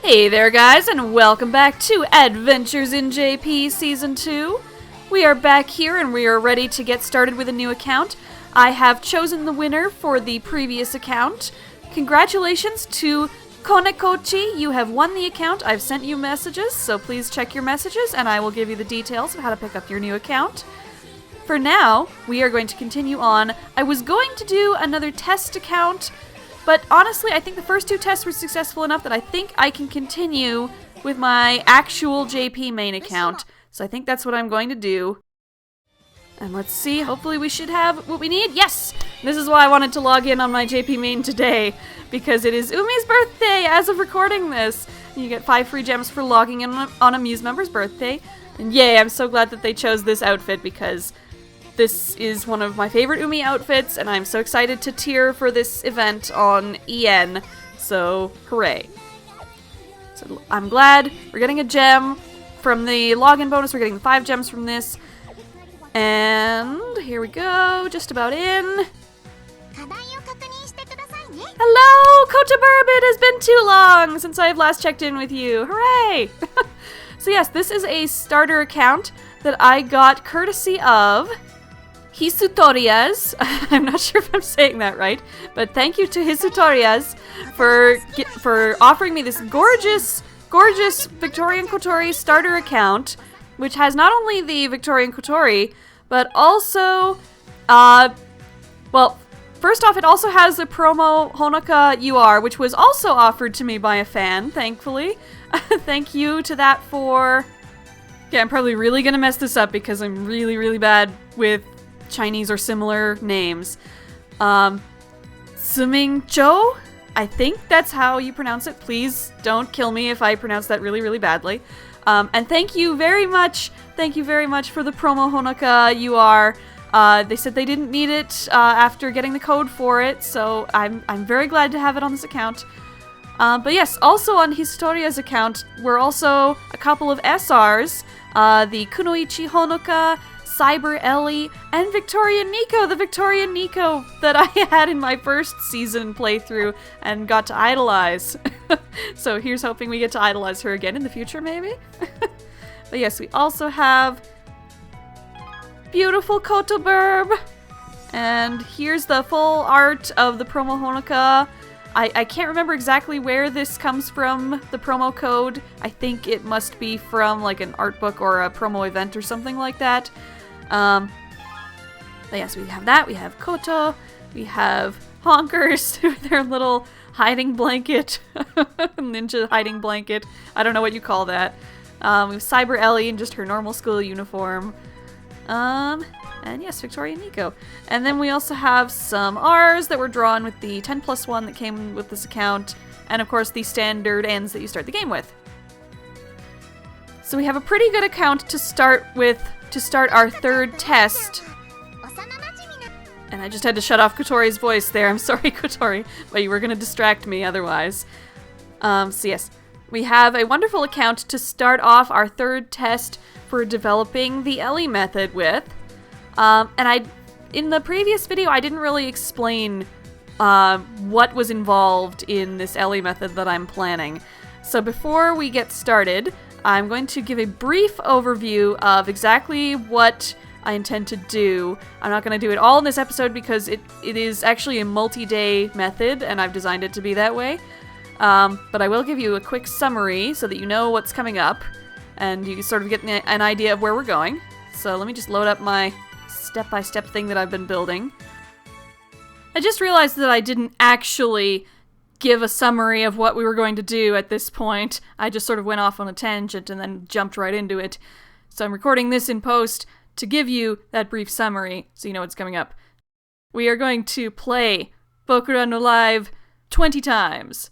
Hey there guys, and welcome back to Adventures in JP Season 2. We are back here and we are ready to get started with a new account. I have chosen the winner for the previous account. Congratulations to Konekochi, you have won the account. I've sent you messages, so please check your messages and I will give you the details of how to pick up your new account. For now, we are going to continue on. I was going to do another test account, but honestly, I think the first two tests were successful enough that I think I can continue with my actual JP main account. So I think that's what I'm going to do. And let's see, hopefully we should have what we need. Yes! This is why I wanted to log in on my JP main today, because it is Umi's birthday as of recording this. You get 5 free gems for logging in on a Muse member's birthday. And yay, I'm so glad that they chose this outfit because this is one of my favorite Umi outfits, and I'm so excited to tier for this event on EN, so hooray. So I'm glad we're getting a gem from the login bonus, we're getting 5 gems from this, and here we go, just about in. Hello, Kota Burb, it has been too long since I've last checked in with you, hooray! So yes, this is a starter account that I got courtesy of Hisutorias. I'm not sure if I'm saying that right, but thank you to Hisutorias for offering me this gorgeous Victorian Kotori starter account, which has not only the Victorian Kotori, but also, well, first off, it also has the promo Honoka UR, which was also offered to me by a fan, thankfully. Thank you to that for... Okay, I'm probably really gonna mess this up because I'm really bad with Chinese or similar names. Suming Zhou? I think that's how you pronounce it. Please don't kill me if I pronounce that really badly. And thank you very much for the promo Honoka UR. They said they didn't need it after getting the code for it, so I'm very glad to have it on this account. But yes, also on Historia's account were also a couple of SRs, the Kunoichi Honoka, Cyber Ellie, and Victorian Nico, the Victorian Nico that I had in my first season playthrough and got to idolize. So here's hoping we get to idolize her again in the future, maybe? But yes, we also have beautiful Kota Burb, and here's the full art of the promo Honoka. I can't remember exactly where this comes from, the promo code. I think it must be from like an art book or a promo event or something like that. But yes, we have that. We have Koto. We have Honkers with their little hiding blanket. Ninja hiding blanket. I don't know what you call that. We have Cyber Ellie in just her normal school uniform. And yes, Victorian Nico. And then we also have some R's that were drawn with the 10+1 that came with this account. And of course the standard ends that you start the game with. So we have a pretty good account to start with, to start our third test. And I just had to shut off Kotori's voice there. I'm sorry, Kotori, but you were going to distract me otherwise. So yes, we have a wonderful account to start off our third test for developing the ELI method with. And in the previous video, I didn't really explain what was involved in this ELI method that I'm planning. So before we get started, I'm going to give a brief overview of exactly what I intend to do. I'm not going to do it all in this episode because it is actually a multi-day method, and I've designed it to be that way. But I will give you a quick summary so that you know what's coming up, and you sort of get an idea of where we're going. So let me just load up my step-by-step thing that I've been building. I just realized that I didn't actually give a summary of what we were going to do at this point. I just sort of went off on a tangent and then jumped right into it. So I'm recording this in post to give you that brief summary so you know what's coming up. We are going to play Bokura no Live 20 times.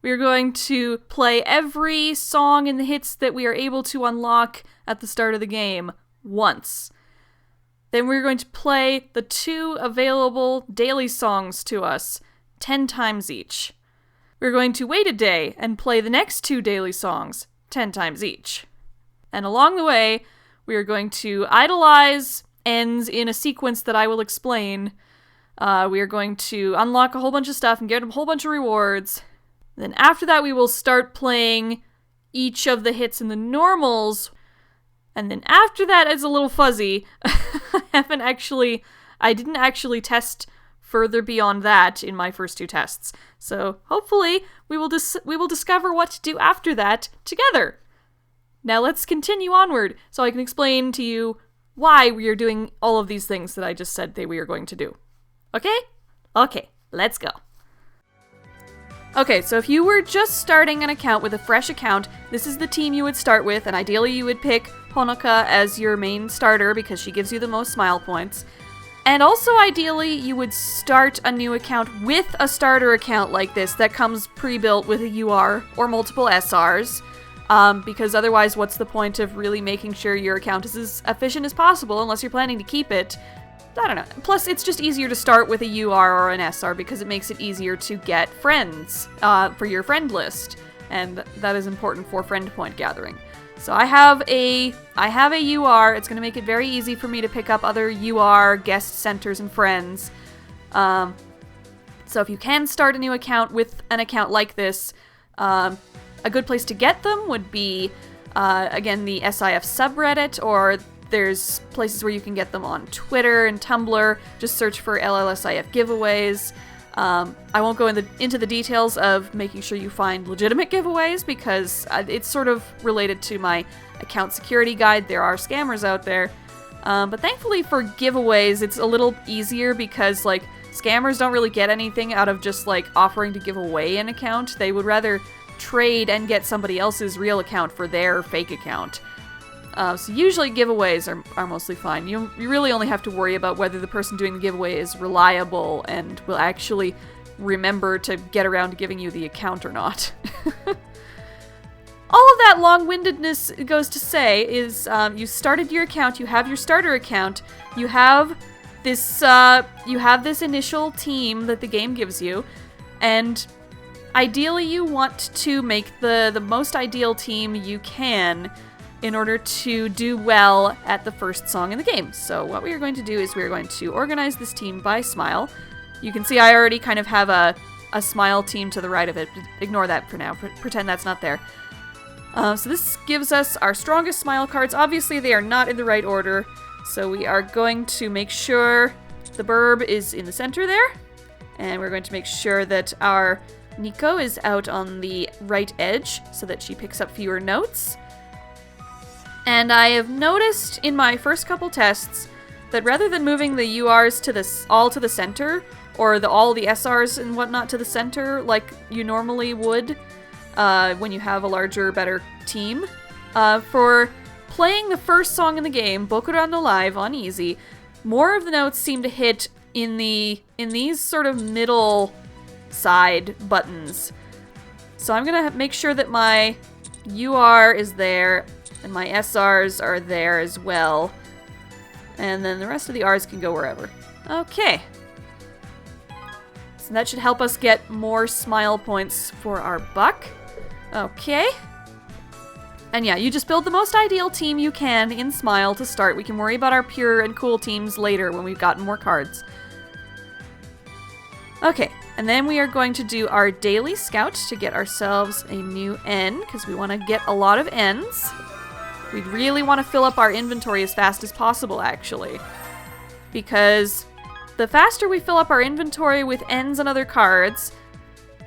We are going to play every song in the hits that we are able to unlock at the start of the game once. Then we're going to play the 2 available daily songs to us 10 times each. We're going to wait a day and play the next 2 daily songs 10 times each. And along the way, we are going to idolize ends in a sequence that I will explain. We are going to unlock a whole bunch of stuff and get a whole bunch of rewards. Then after that, we will start playing each of the hits and the normals. And then after that, it's a little fuzzy. I didn't actually test further beyond that in my first 2 tests. So hopefully we will discover what to do after that together. Now let's continue onward so I can explain to you why we are doing all of these things that I just said that we are going to do. Okay? Okay, let's go. Okay, so if you were just starting an account with a fresh account, this is the team you would start with, and ideally you would pick Honoka as your main starter because she gives you the most smile points. And also ideally you would start a new account with a starter account like this that comes pre-built with a UR or multiple SRs, because otherwise what's the point of really making sure your account is as efficient as possible unless you're planning to keep it? I don't know. Plus, it's just easier to start with a UR or an SR because it makes it easier to get friends for your friend list, and that is important for friend point gathering. So I have a UR. It's going to make it very easy for me to pick up other UR guest centers and friends. So if you can start a new account with an account like this, a good place to get them would be again the SIF subreddit, or there's places where you can get them on Twitter and Tumblr. Just search for LLSIF giveaways. I won't go into the details of making sure you find legitimate giveaways because it's sort of related to my account security guide. There are scammers out there. But thankfully for giveaways, it's a little easier because, like, scammers don't really get anything out of just, like, offering to give away an account. They would rather trade and get somebody else's real account for their fake account. So usually giveaways are mostly fine. You really only have to worry about whether the person doing the giveaway is reliable and will actually remember to get around to giving you the account or not. All of that long-windedness goes to say is you started your account, you have your starter account, you have this initial team that the game gives you, and ideally you want to make the most ideal team you can in order to do well at the first song in the game. So what we are going to do is we are going to organize this team by smile. You can see I already kind of have a smile team to the right of it. Ignore that for now. Pretend that's not there. So this gives us our strongest smile cards. Obviously they are not in the right order, so we are going to make sure the Burb is in the center there, and we're going to make sure that our Nico is out on the right edge so that she picks up fewer notes. And I have noticed in my first couple tests that rather than moving the URs all to the center, or all the SRs and whatnot to the center like you normally would when you have a larger, better team, for playing the first song in the game, Bokuran no Live on easy, more of the notes seem to hit in these sort of middle side buttons. So I'm gonna make sure that my UR is there and my SRs are there as well. And then the rest of the Rs can go wherever. Okay. So that should help us get more smile points for our buck. Okay. And yeah, you just build the most ideal team you can in Smile to start. We can worry about our pure and cool teams later when we've gotten more cards. Okay, and then we are going to do our daily scout to get ourselves a new N, because we want to get a lot of Ns. We really want to fill up our inventory as fast as possible, actually. Because the faster we fill up our inventory with Ns and other cards,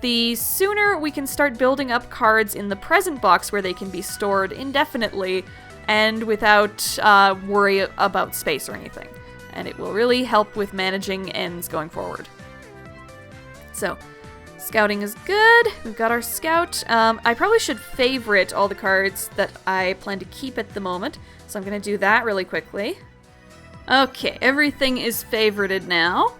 the sooner we can start building up cards in the present box where they can be stored indefinitely and without worry about space or anything. And it will really help with managing Ns going forward. So, scouting is good. We've got our scout. I probably should favorite all the cards that I plan to keep at the moment, so I'm going to do that really quickly. Okay, everything is favorited now.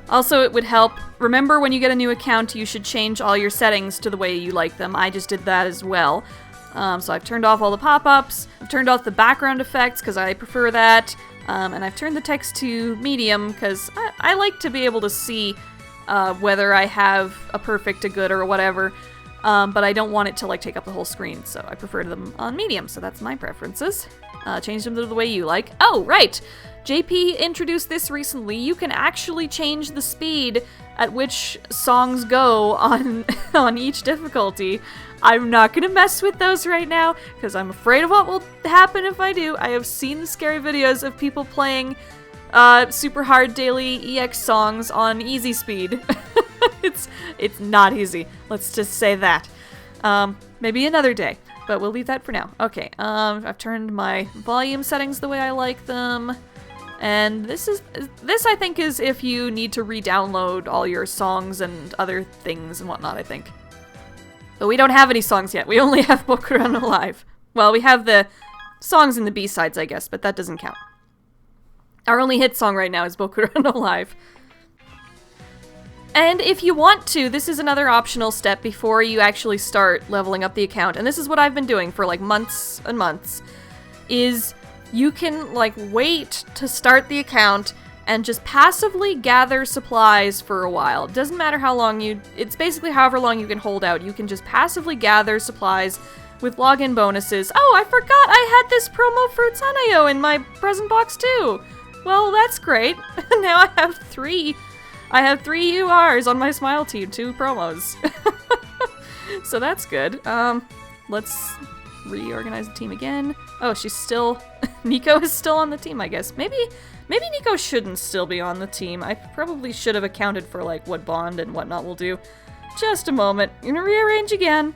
Also, it would help. Remember, when you get a new account, you should change all your settings to the way you like them. I just did that as well. So I've turned off all the pop-ups. I've turned off the background effects because I prefer that. And I've turned the text to medium because I like to be able to see whether I have a perfect, a good, or whatever. but I don't want it to like take up the whole screen, so I prefer them on medium, so that's my preferences. Change them to the way you like. Oh, right! JP introduced this recently. You can actually change the speed at which songs go on on each difficulty. I'm not gonna mess with those right now, because I'm afraid of what will happen if I do. I have seen the scary videos of people playing super hard daily EX songs on easy speed. It's not easy. Let's just say that. Maybe another day, but we'll leave that for now. Okay, I've turned my volume settings the way I like them. And this I think is if you need to re-download all your songs and other things and whatnot, I think. But we don't have any songs yet. We only have Bokura no Live. Well, we have the songs in the B-sides, I guess, but that doesn't count. Our only hit song right now is Bokura no Live. And if you want to, this is another optional step before you actually start leveling up the account, and this is what I've been doing for like months and months, is you can like wait to start the account and just passively gather supplies for a while. It doesn't matter how long it's basically however long you can hold out. You can just passively gather supplies with login bonuses. Oh, I forgot I had this promo for Sanayo in my present box too. Well, that's great. Now I have three URs on my Smile team, 2 promos. So that's good. Let's reorganize the team again. Oh, she's still... Nico is still on the team, I guess. Maybe Nico shouldn't still be on the team. I probably should have accounted for, like, what bond and whatnot will do. Just a moment. I'm gonna rearrange again.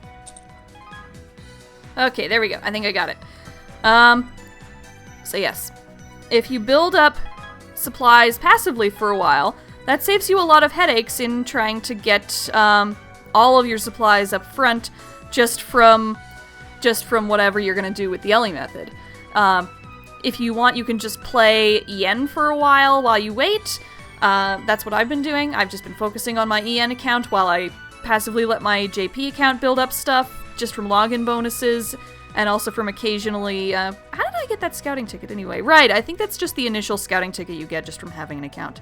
Okay, there we go. I think I got it. So yes. If you build up supplies passively for a while, that saves you a lot of headaches in trying to get all of your supplies up front just from whatever you're gonna do with the ELI method. If you want, you can just play EN for a while you wait. That's what I've been doing. I've just been focusing on my EN account while I passively let my JP account build up stuff, just from login bonuses, and also from occasionally... how did I get that scouting ticket anyway? Right, I think that's just the initial scouting ticket you get just from having an account.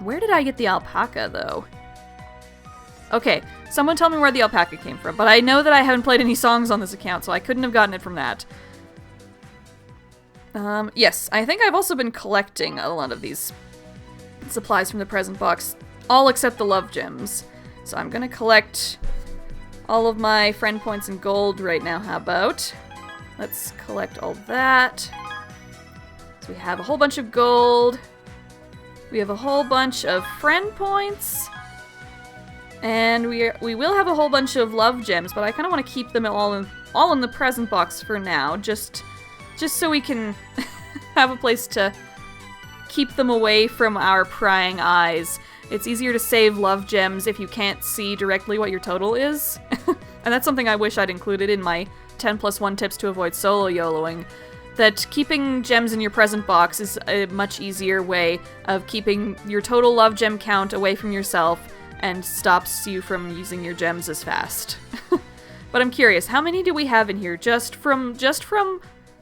Where did I get the alpaca, though? Okay, someone tell me where the alpaca came from, but I know that I haven't played any songs on this account, so I couldn't have gotten it from that. Yes, I think I've also been collecting a lot of these supplies from the present box, all except the love gems. So I'm gonna collect all of my friend points and gold right now, how about? Let's collect all that. So we have a whole bunch of gold, we have a whole bunch of friend points, and we will have a whole bunch of love gems, but I kind of want to keep them all in the present box for now, just so we can have a place to keep them away from our prying eyes. It's easier to save love gems if you can't see directly what your total is. And that's something I wish I'd included in my 10+1 tips to avoid solo YOLOing. That keeping gems in your present box is a much easier way of keeping your total love gem count away from yourself and stops you from using your gems as fast. But I'm curious, how many do we have in here just from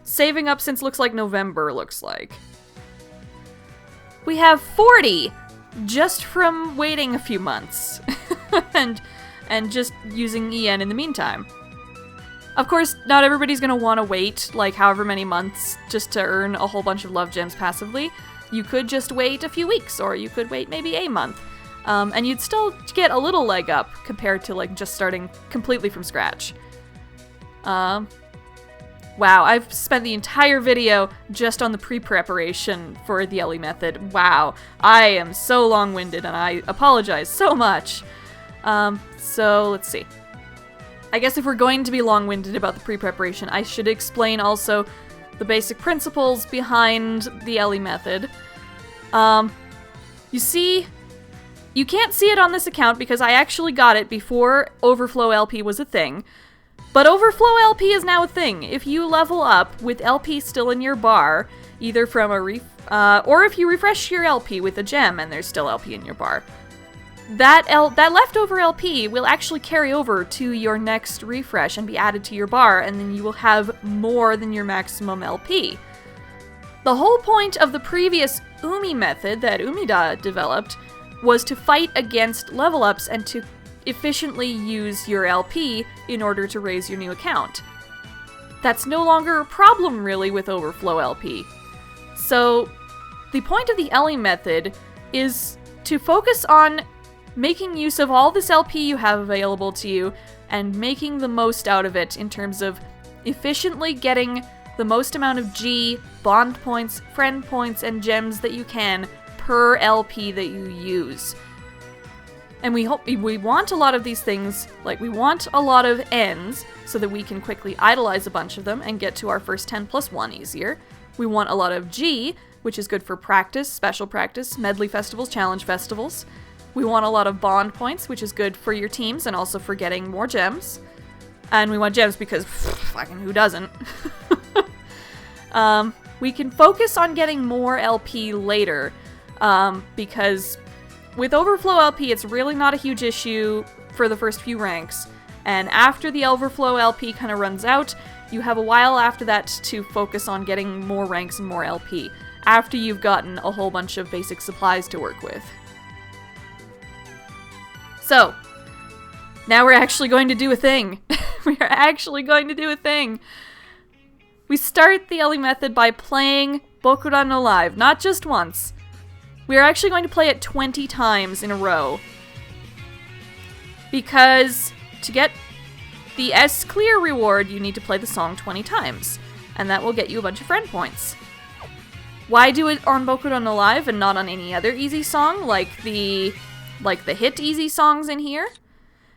saving up since looks like November looks like? We have 40 just from waiting a few months and just using EN in the meantime. Of course, not everybody's gonna want to wait like however many months just to earn a whole bunch of love gems passively. You could just wait a few weeks, or you could wait maybe a month. And you'd still get a little leg up compared to like just starting completely from scratch. Wow, I've spent the entire video just on the pre-preparation for the ELI method. Wow, I am so long-winded and I apologize so much. So let's see. I guess if we're going to be long-winded about the pre-preparation, I should explain also the basic principles behind the ELI method. You see, you can't see it on this account because I actually got it before Overflow LP was a thing. But Overflow LP is now a thing. If you level up with LP still in your bar, either from a or if you refresh your LP with a gem and there's still LP in your bar, that leftover LP will actually carry over to your next refresh and be added to your bar, and then you will have more than your maximum LP. The whole point of the previous Umi method that Umida developed was to fight against level ups and to efficiently use your LP in order to raise your new account. That's no longer a problem really with overflow LP. So the point of the ELI method is to focus on making use of all this LP you have available to you and making the most out of it in terms of efficiently getting the most amount of G, bond points, friend points, and gems that you can per LP that you use. And we want a lot of these things, like we want a lot of Ns so that we can quickly idolize a bunch of them and get to our first 10 plus 1 easier. We want a lot of G, which is good for practice, special practice, medley festivals, challenge festivals. We want a lot of bond points, which is good for your teams and also for getting more gems. And we want gems because, fucking who doesn't? We can focus on getting more LP later, because with overflow LP, it's really not a huge issue for the first few ranks. And after the overflow LP kind of runs out, you have a while after that to focus on getting more ranks and more LP, after you've gotten a whole bunch of basic supplies to work with. So, now we're actually going to do a thing. We are actually going to do a thing. We start the ELI method by playing Bokuran no Live, not just once. We are actually going to play it 20 times in a row. Because to get the S clear reward, you need to play the song 20 times. And that will get you a bunch of friend points. Why do it on Bokuran no Live and not on any other easy song like the hit easy songs in here?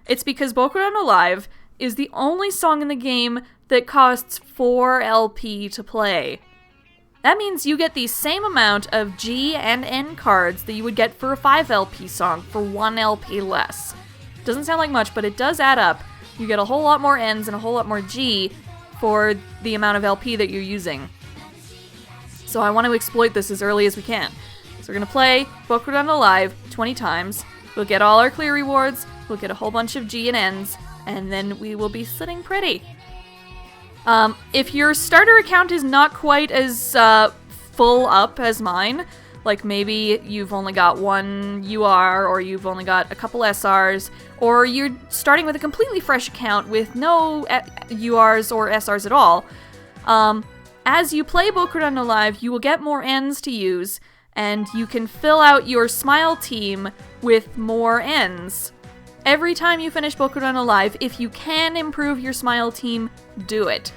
It's because Bokuran no Live is the only song in the game that costs 4 LP to play. That means you get the same amount of G and N cards that you would get for a 5 LP song for 1 LP less. Doesn't sound like much, but it does add up. You get a whole lot more Ns and a whole lot more G for the amount of LP that you're using. So I want to exploit this as early as we can. So we're going to play Bokuran no Live 20 times. We'll get all our clear rewards, we'll get a whole bunch of G and Ns, and then we will be sitting pretty. If your starter account is not quite as full up as mine, like maybe you've only got 1 UR, or you've only got a couple SRs, or you're starting with a completely fresh account with no URs or SRs at all, as you play Bokuran no Live, you will get more Ns to use, and you can fill out your Smile team with more Ns. Every time you finish Bokuran no Live, if you can improve your Smile team, do it.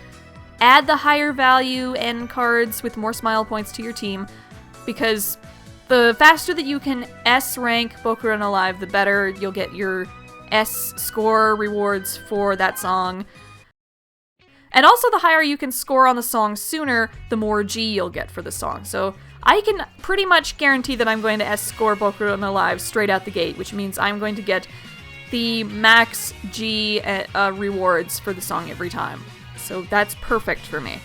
Add the higher value N cards with more Smile points to your team, because the faster that you can S rank Bokuran no Live, the better you'll get your S score rewards for that song. And also the higher you can score on the song sooner, the more G you'll get for the song. So I can pretty much guarantee that I'm going to S score Bokuran no Live straight out the gate, which means I'm going to get the max G rewards for the song every time. So that's perfect for me.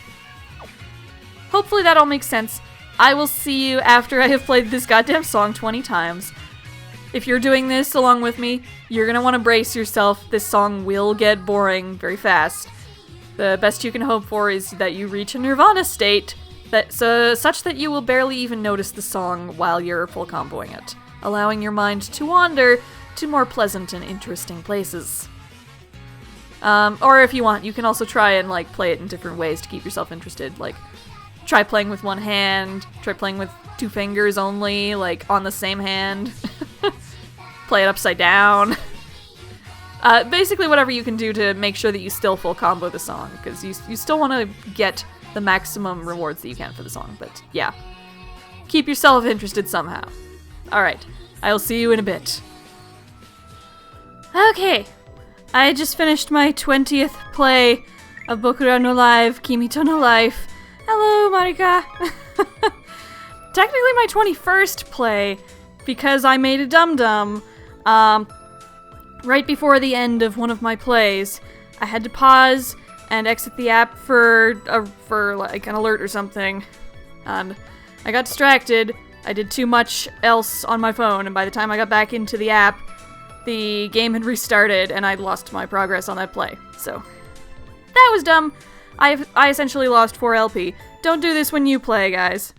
Hopefully that all makes sense. I will see you after I have played this goddamn song 20 times. If you're doing this along with me, you're going to want to brace yourself. This song will get boring very fast. The best you can hope for is that you reach a nirvana state, such that you will barely even notice the song while you're full comboing it, allowing your mind to wander to more pleasant and interesting places. Or if you want, you can also try and play it in different ways to keep yourself interested. Try playing with one hand, try playing with 2 fingers only, on the same hand. Play it upside down. Basically whatever you can do to make sure that you still full combo the song, because you still want to get the maximum rewards that you can for the song, but yeah. Keep yourself interested somehow. Alright, I'll see you in a bit. Okay, I just finished my 20th play of Bokuran no Live, Kimito no Life. Hello, Marika! Technically my 21st play, because I made a dum-dum, right before the end of one of my plays. I had to pause and exit the app for an alert or something, and I got distracted. I did too much else on my phone, and by the time I got back into the app, the game had restarted, and I'd lost my progress on that play. So, that was dumb. I essentially lost 4 LP. Don't do this when you play, guys.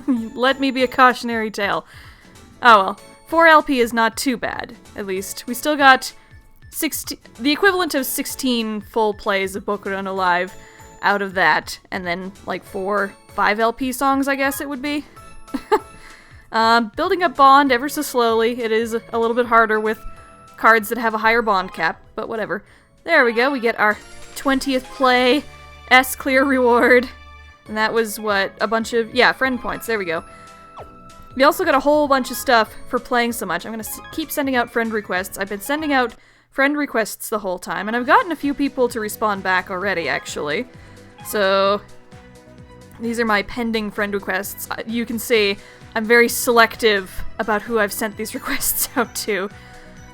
Let me be a cautionary tale. Oh well. 4 LP is not too bad, at least. We still got the equivalent of 16 full plays of Boku no Live out of that, and then like 5 LP songs, I guess it would be. Building up bond ever so slowly. It is a little bit harder with cards that have a higher bond cap, but whatever. There we go, we get our 20th play, S clear reward, and that was what, a bunch of, yeah, friend points, there we go. We also got a whole bunch of stuff for playing so much. I'm gonna keep sending out friend requests. I've been sending out friend requests the whole time, and I've gotten a few people to respond back already, actually. So, these are my pending friend requests. You can see I'm very selective about who I've sent these requests out to.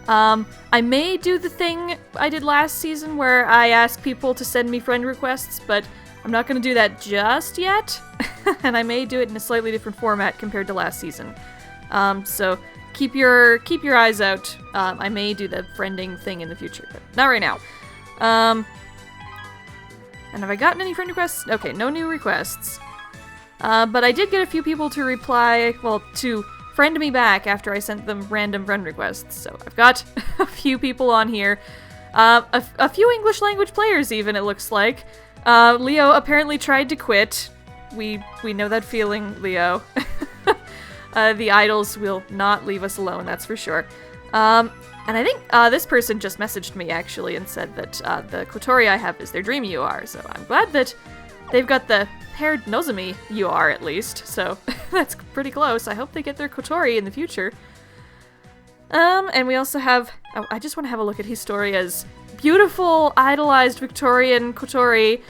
I may do the thing I did last season where I ask people to send me friend requests, but I'm not going to do that just yet, and I may do it in a slightly different format compared to last season. So keep your eyes out. I may do the friending thing in the future, but not right now. And have I gotten any friend requests? Okay, no new requests. But I did get a few people to reply, well, to friend me back after I sent them random friend requests. So I've got a few people on here. A few English language players even, it looks like. Leo apparently tried to quit. We know that feeling, Leo. The idols will not leave us alone, that's for sure. And I think this person just messaged me, actually, and said that the Kotori I have is their dream UR, so I'm glad that they've got the paired Nozomi UR, at least, so that's pretty close. I hope they get their Kotori in the future. And we also have... Oh, I just want to have a look at Historia's beautiful, idolized Victorian Kotori,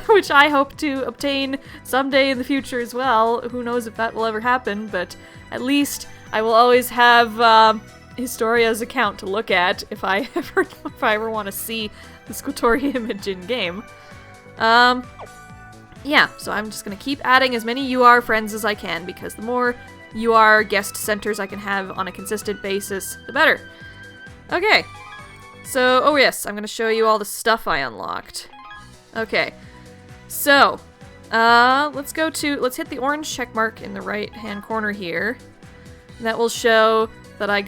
which I hope to obtain someday in the future as well. Who knows if that will ever happen, but at least I will always have Historia's account to look at if I ever want to see this Kotori image in-game. Yeah, so I'm just gonna keep adding as many UR friends as I can, because the more UR guest centers I can have on a consistent basis, the better. Okay, so, oh yes, I'm gonna show you all the stuff I unlocked. Okay, so, let's hit the orange check mark in the right-hand corner here. That will show that I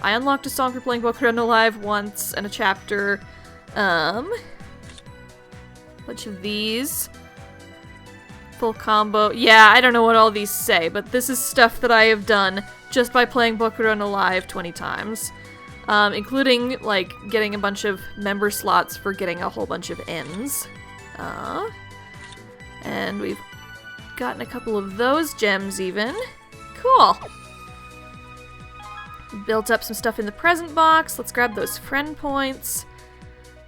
unlocked a song for playing Boku no Live once, and a chapter, bunch of these. Full combo. Yeah, I don't know what all these say, but this is stuff that I have done just by playing Boku no Live 20 times. Including, like, getting a bunch of member slots for getting a whole bunch of Ns. And we've gotten a couple of those gems, even. Cool. Built up some stuff in the present box. Let's grab those friend points.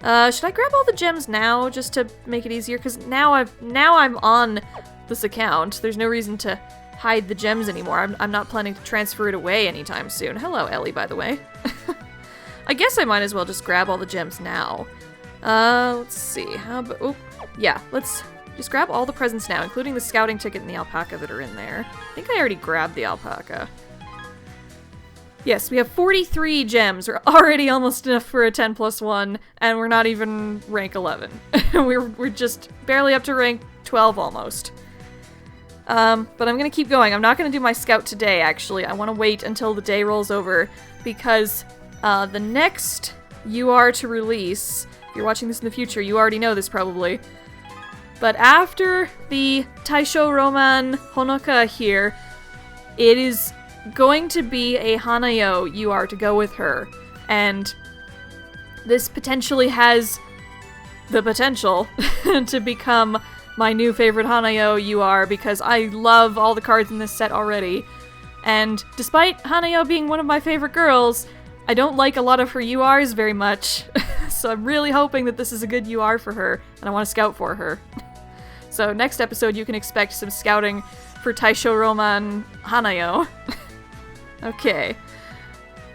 Should I grab all the gems now, just to make it easier? Because now I'm on this account. There's no reason to hide the gems anymore. I'm not planning to transfer it away anytime soon. Hello, Ellie, by the way. I guess I might as well just grab all the gems now. Let's see. How about... Oh, yeah, let's just grab all the presents now, including the scouting ticket and the alpaca that are in there. I think I already grabbed the alpaca. Yes, we have 43 gems. We're already almost enough for a 10+1, and we're not even rank 11. we're just barely up to rank 12 almost. But I'm gonna keep going. I'm not gonna do my scout today, actually. I want to wait until the day rolls over, because the next UR to release, if you're watching this in the future, you already know this probably, but after the Taisho Roman Honoka here, it is going to be a Hanayo UR to go with her, and this potentially has the potential to become my new favorite Hanayo UR, because I love all the cards in this set already, and despite Hanayo being one of my favorite girls, I don't like a lot of her URs very much, so I'm really hoping that this is a good UR for her, and I want to scout for her. So next episode you can expect some scouting for Taisho Roman Hanayo. Okay.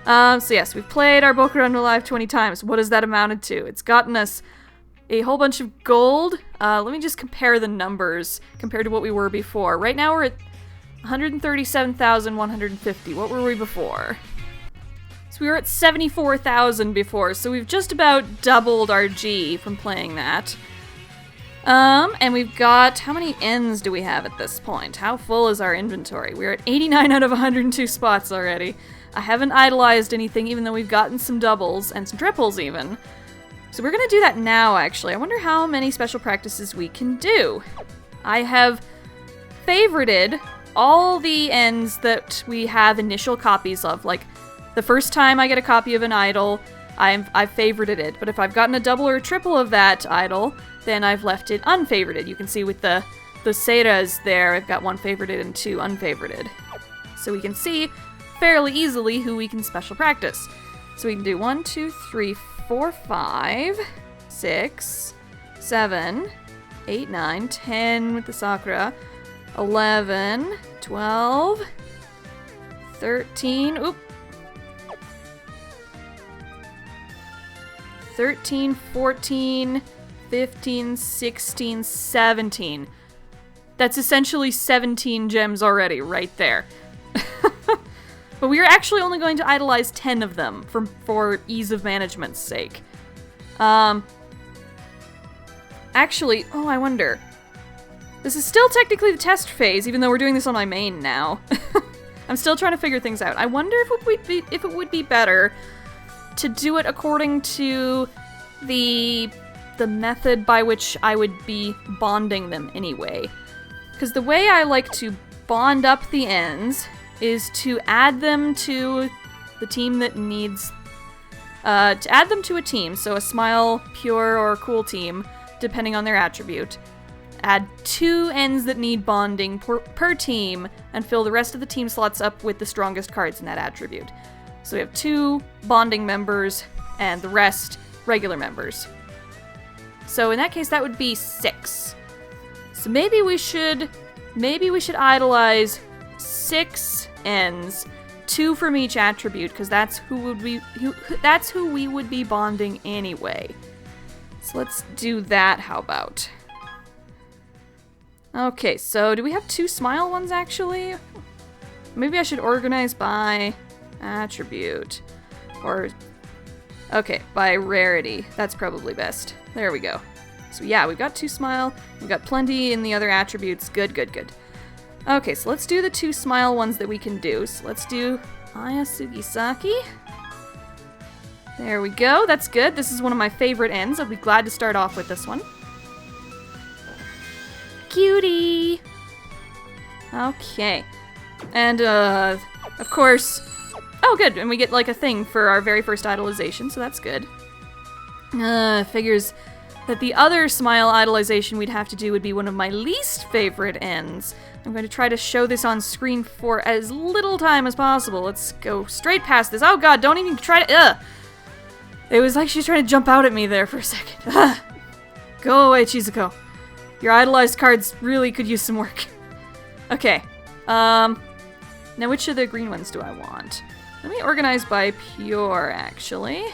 So yes, we've played our Boku no Live 20 times. What has that amounted to? It's gotten us a whole bunch of gold. Let me just compare the numbers compared to what we were before. Right now we're at 137,150. What were we before? So we were at 74,000 before, so we've just about doubled our G from playing that. And we've got, how many Ns do we have at this point? How full is our inventory? We're at 89 out of 102 spots already. I haven't idolized anything, even though we've gotten some doubles and some triples even. So we're gonna do that now, actually. I wonder how many special practices we can do. I have favorited all the ends that we have initial copies of. Like, the first time I get a copy of an idol, I've favorited it. But if I've gotten a double or a triple of that idol, then I've left it unfavorited. You can see with the Seiras there, I've got 1 favorited and 2 unfavorited. So we can see fairly easily who we can special practice. So we can do 1, 2, 3, 4, 5, 6, 7, 8, 9, 10 with the Sakura, 11, 12, 13, oop, 13, 14, 15, 16, 17. That's essentially 17 gems already, right there. But we are actually only going to idolize 10 of them for ease of management's sake. Actually, oh, I wonder. This is still technically the test phase, even though we're doing this on my main now. I'm still trying to figure things out. I wonder if it would be better to do it according to the method by which I would be bonding them anyway. Because the way I like to bond up the ends is to add them to the team that needs... to add them to a team, so a Smile, Pure, or Cool team, depending on their attribute. Add 2 ends that need bonding per team, and fill the rest of the team slots up with the strongest cards in that attribute. So we have 2 bonding members, and the rest regular members. So in that case, that would be 6. So maybe we should idolize 6 ends, 2 from each attribute, because that's who we would be bonding anyway. So let's do that. How about? Okay, so do we have 2 Smile ones actually? Maybe I should organize by attribute, or okay, by rarity. That's probably best. There we go. So yeah, we've got 2 Smile, we've got plenty in the other attributes. Good, good, good. Okay, so let's do the 2 Smile ones that we can do. So let's do Aya Sugisaki. There we go, that's good. This is one of my favorite ends. I'll be glad to start off with this one. Cutie! Okay. And, of course... Oh, good, and we get, like, a thing for our very first idolization, so that's good. Figures that the other Smile idolization we'd have to do would be one of my least favorite ends. I'm going to try to show this on screen for as little time as possible. Let's go straight past this. Oh god, don't even try to... Ugh! It was like she was trying to jump out at me there for a second. Ugh. Go away, Chizuko. Your idolized cards really could use some work. Okay. Now which of the green ones do I want? Let me organize by pure, actually.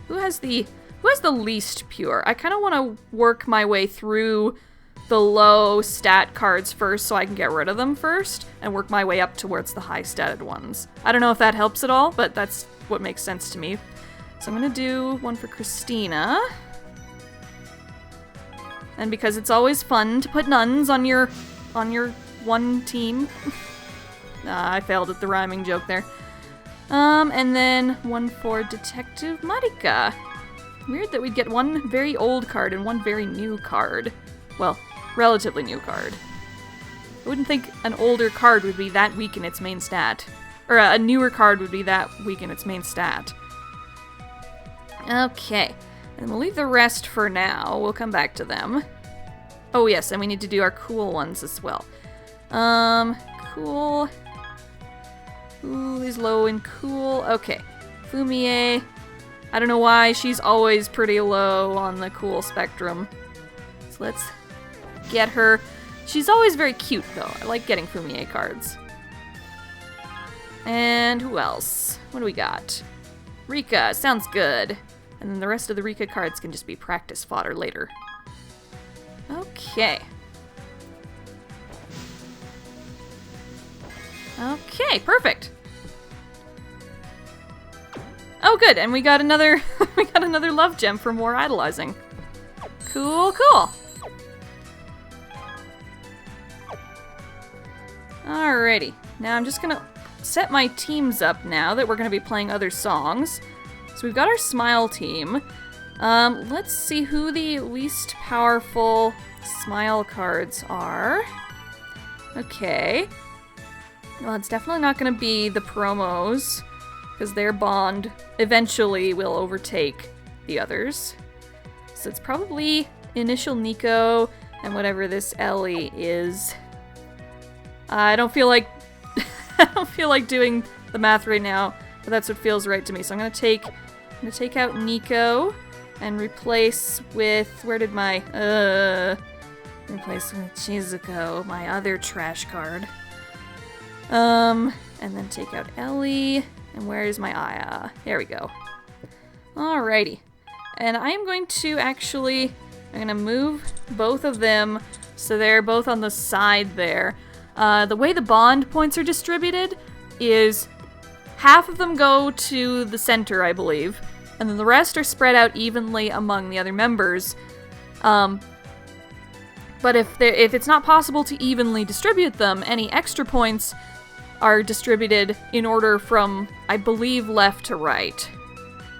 Who has the least pure? I kind of want to work my way through the low stat cards first so I can get rid of them first, and work my way up towards the high statted ones. I don't know if that helps at all, but that's what makes sense to me. So I'm gonna do one for Christina. And because it's always fun to put nuns on your one team. I failed at the rhyming joke there. And then one for Detective Marika. Weird that we'd get one very old card and one very new card. Well, relatively new card. I wouldn't think an older card would be that weak in its main stat. Or a newer card would be that weak in its main stat. Okay. And we'll leave the rest for now. We'll come back to them. Oh yes, and we need to do our cool ones as well. Cool. Who is low in cool? Okay. Fumie. I don't know why, she's always pretty low on the cool spectrum. So let's get her. She's always very cute, though. I like getting Fumie cards. And who else? What do we got? Rika, sounds good. And then the rest of the Rika cards can just be practice fodder later. Okay. Okay, perfect. Oh, good, and we got another love gem for more idolizing. Cool, cool. Alrighty, now I'm just gonna set my teams up now that we're going to be playing other songs. So we've got our Smile team. Let's see who the least powerful Smile cards are. Okay. Well, it's definitely not going to be the promos, because their bond eventually will overtake the others. So it's probably Initial Nico and whatever this Ellie is. I don't feel like I don't feel like doing the math right now, but that's what feels right to me. So I'm gonna take out Nico and replace with replace with Chizuko, my other trash card. And then take out Ellie. And where is my Aya? There we go. Alrighty. And I am going to I'm gonna move both of them so they're both on the side there. The way the bond points are distributed is half of them go to the center, I believe, and then the rest are spread out evenly among the other members. But if it's not possible to evenly distribute them, any extra points are distributed in order from, I believe, left to right.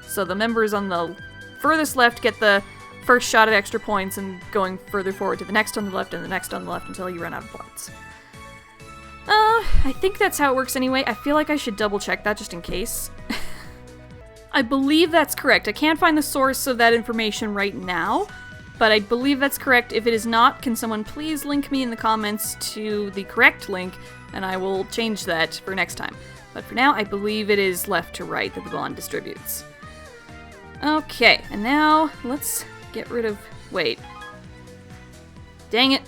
So the members on the furthest left get the first shot at extra points, and going further forward to the next on the left and the next on the left until you run out of points. I think that's how it works anyway. I feel like I should double check that just in case. I believe that's correct. I can't find the source of that information right now, but I believe that's correct. If it is not, can someone please link me in the comments to the correct link, and I will change that for next time. But for now, I believe it is left to right that the bond distributes. Okay, and now let's get rid of... Wait. Dang it.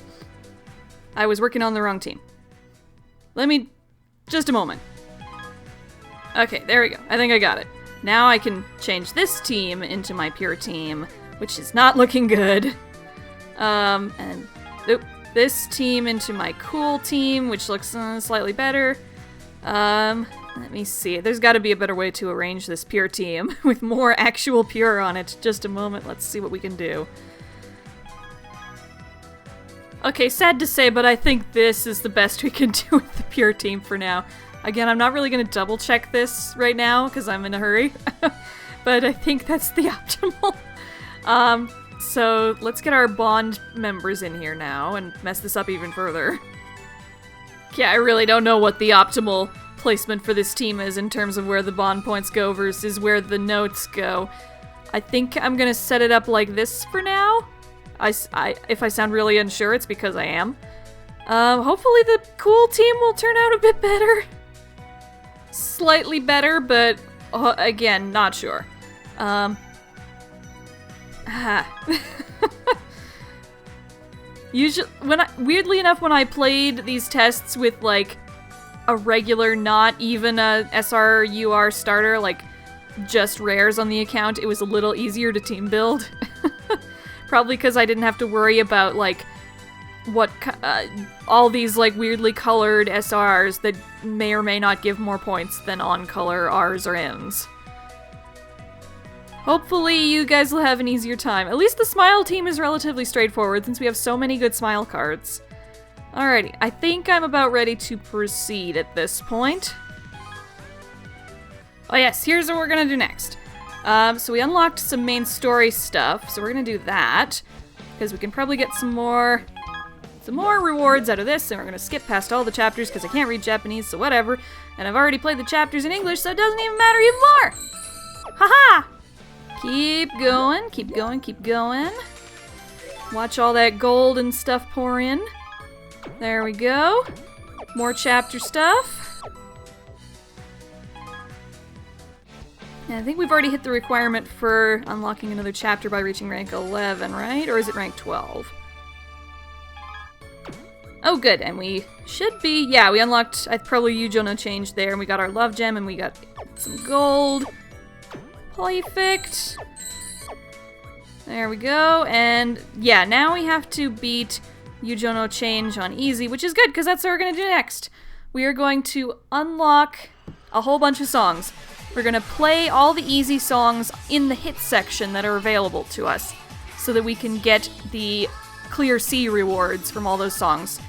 I was working on the wrong team. Let me... just a moment. Okay, there we go. I think I got it. Now I can change this team into my pure team, which is not looking good. And this team into my cool team, which looks slightly better. Let me see. There's got to be a better way to arrange this pure team with more actual pure on it. Just a moment. Let's see what we can do. Okay, sad to say, but I think this is the best we can do with the pure team for now. Again, I'm not really going to double check this right now because I'm in a hurry, but I think that's the optimal. So let's get our bond members in here now and mess this up even further. Yeah, I really don't know what the optimal placement for this team is in terms of where the bond points go versus where the notes go. I think I'm going to set it up like this for now. If I sound really unsure, it's because I am. Hopefully the cool team will turn out a bit better. Slightly better, but again, not sure. Usually, weirdly enough, when I played these tests with like a regular, not even a SRUR starter, like just rares on the account, it was a little easier to team build. Probably because I didn't have to worry about, like, all these, like, weirdly colored SRs that may or may not give more points than on-color Rs or Ms. Hopefully you guys will have an easier time. At least the Smile team is relatively straightforward since we have so many good Smile cards. Alrighty, I think I'm about ready to proceed at this point. Oh yes, here's what we're gonna do next. So we unlocked some main story stuff, so we're gonna do that, because we can probably get some more rewards out of this, and we're gonna skip past all the chapters, because I can't read Japanese, so whatever, and I've already played the chapters in English, so it doesn't even matter even more! Haha! Keep going, keep going, keep going. Watch all that gold and stuff pour in. There we go. More chapter stuff. And I think we've already hit the requirement for unlocking another chapter by reaching rank 11, right? Or is it rank 12? Oh, good. And we should be... Yeah, we unlocked probably Yujo no Change there, and we got our Love Gem, and we got some gold. Perfect. There we go. And yeah, now we have to beat Yujo no Change on easy, which is good, because that's what we're going to do next. We are going to unlock a whole bunch of songs. We're going to play all the easy songs in the hit section that are available to us so that we can get the Clear C rewards from all those songs.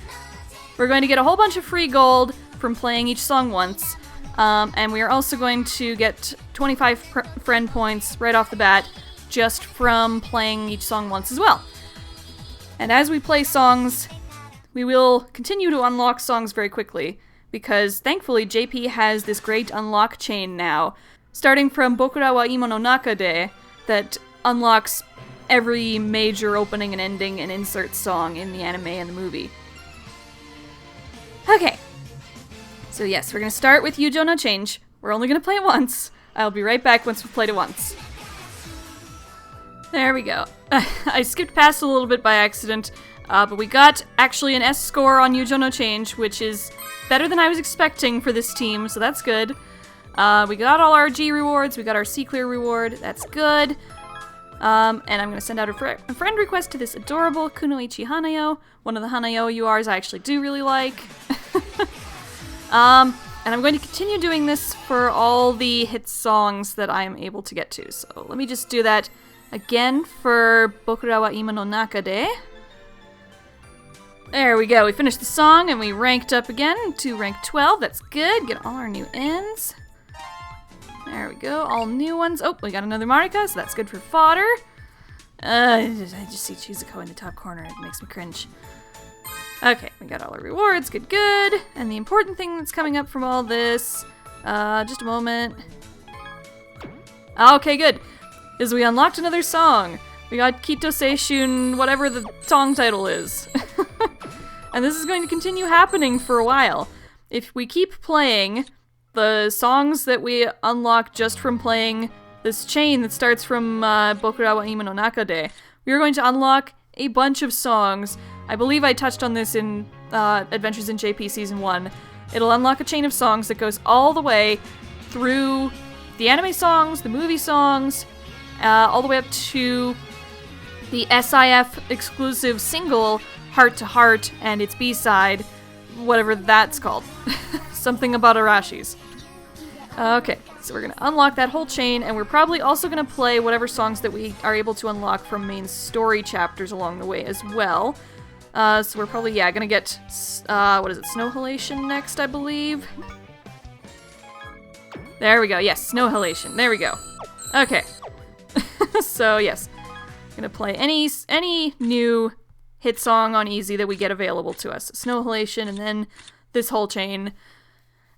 We're going to get a whole bunch of free gold from playing each song once, And we are also going to get 25 friend points right off the bat just from playing each song once as well. And as we play songs, we will continue to unlock songs very quickly, because thankfully JP has this great unlock chain now, starting from Bokura wa Imo no Naka de, that unlocks every major opening and ending and insert song in the anime and the movie. Okay. So yes, we're going to start with Yujo no Change. We're only going to play it once. I'll be right back once we've played it once. There we go. I skipped past a little bit by accident, but we got actually an S score on Yujo no Change, which is better than I was expecting for this team, so that's good. We got all our G rewards, we got our C clear reward, that's good. And I'm going to send out a friend request to this adorable Kunoichi Hanayo, one of the Hanayo URs I actually do really like. And I'm going to continue doing this for all the hit songs that I am able to get to. So let me just do that again for Bokura wa Ima no Naka de. There we go, we finished the song and we ranked up again to rank 12, that's good, get all our new ends. There we go, all new ones. Oh, we got another Marika, so that's good for fodder. I just see Chizuko in the top corner, it makes me cringe. Okay, we got all our rewards, good, good. And the important thing that's coming up from all this, just a moment. Okay, good, is we unlocked another song. We got Kito Seishun, whatever the song title is. And this is going to continue happening for a while. If we keep playing the songs that we unlock just from playing this chain that starts from Bokura wa Ima no Naka de, we are going to unlock a bunch of songs. I believe I touched on this in Adventures in JP Season 1. It'll unlock a chain of songs that goes all the way through the anime songs, the movie songs, all the way up to the SIF exclusive single, Heart to Heart, and its B-side, whatever that's called. Something about Arashis. Okay, so we're going to unlock that whole chain, and we're probably also going to play whatever songs that we are able to unlock from main story chapters along the way as well. So we're probably, going to get, what is it, Snow Halation next, I believe? There we go, yes, Snow Halation, there we go. Okay, so yes, going to play any new hit song on easy that we get available to us. Snow Halation, and then this whole chain.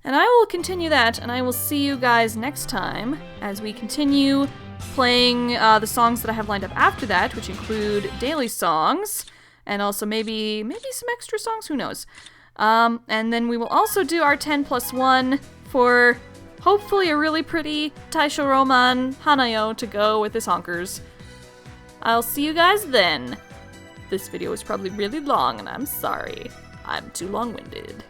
And I will continue that, and I will see you guys next time as we continue playing the songs that I have lined up after that, which include daily songs, and also maybe some extra songs, who knows. And then we will also do our 10+1 for hopefully a really pretty Taisho Roman Hanayo to go with this honkers. I'll see you guys then. This video was probably really long, and I'm sorry. I'm too long-winded.